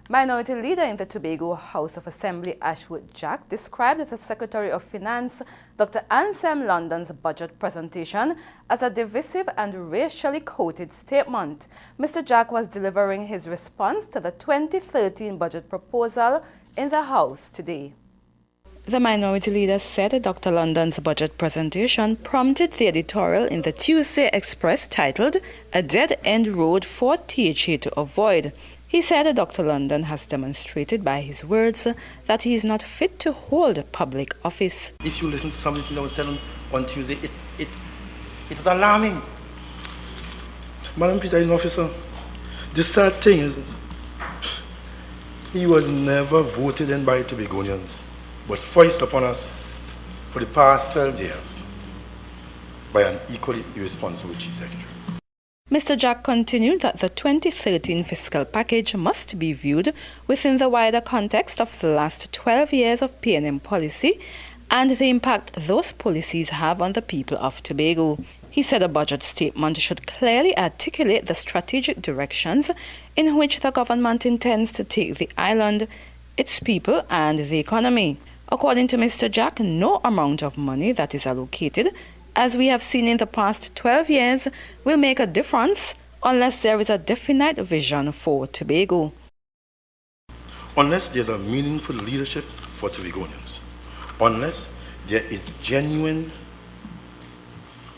Minority Leader in the Tobago House of Assembly, Ashworth Jack, described the Secretary of Finance, Dr. Anslem London's budget presentation as a divisive and racially coded statement. Mr. Jack was delivering his response to the 2013 budget proposal in the House today. The Minority Leader said Dr. London's budget presentation prompted the editorial in the Tuesday Express titled "A Dead-End Road for THA to Avoid." He said Dr. London has demonstrated by his words that he is not fit to hold public office. If you listen to something that was said on Tuesday, it was alarming. Madam Presiding Officer, the sad thing is he was never voted in by Tobagonians, but foisted upon us for the past 12 years by an equally irresponsible Chief Secretary. Mr. Jack continued that the 2013 fiscal package must be viewed within the wider context of the last 12 years of P&M policy and the impact those policies have on the people of Tobago. He said a budget statement should clearly articulate the strategic directions in which the government intends to take the island, its people and the economy. According to Mr. Jack, no amount of money that is allocated, as we have seen in the past 12 years, will make a difference unless there is a definite vision for Tobago. Unless there's a meaningful leadership for Tobagonians, unless there is genuine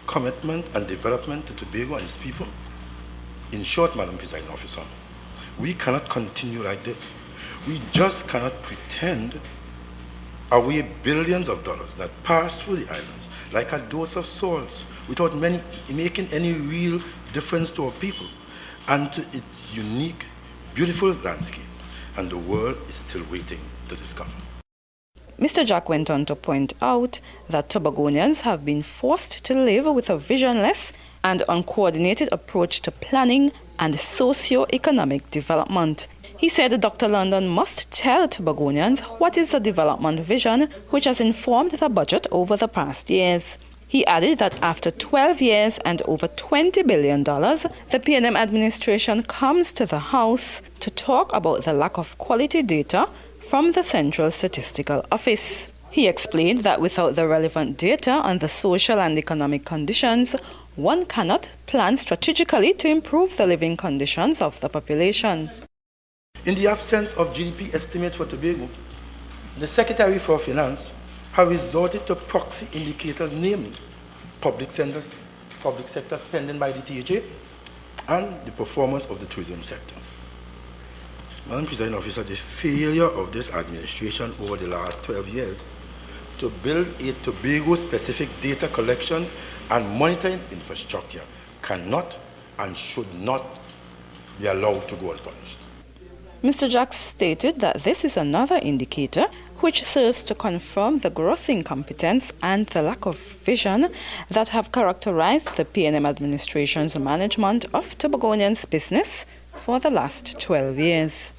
commitment and development to Tobago and its people, in short, Madam Presiding Officer, we cannot continue like this. We just cannot pretend away billions of dollars that pass through the islands like a dose of salt without making any real difference to our people and to its unique, beautiful landscape. And the world is still waiting to discover. Mr. Jack went on to point out that Tobagonians have been forced to live with a visionless and uncoordinated approach to planning and socio-economic development. He said Dr. London must tell Tobagonians what is the development vision which has informed the budget over the past years. He added that after 12 years and over $20 billion, the P&M administration comes to the House to talk about the lack of quality data from the Central Statistical Office. He explained that without the relevant data on the social and economic conditions, one cannot plan strategically to improve the living conditions of the population. In the absence of GDP estimates for Tobago, the Secretary for Finance have resorted to proxy indicators, namely public sector spending by the THA and the performance of the tourism sector. Madam Presiding Officer, the failure of this administration over the last 12 years to build a Tobago-specific data collection and monitoring infrastructure cannot and should not be allowed to go unpunished. Mr. Jack stated that this is another indicator which serves to confirm the gross incompetence and the lack of vision that have characterized the P&M administration's management of Tobagonians' business for the last 12 years.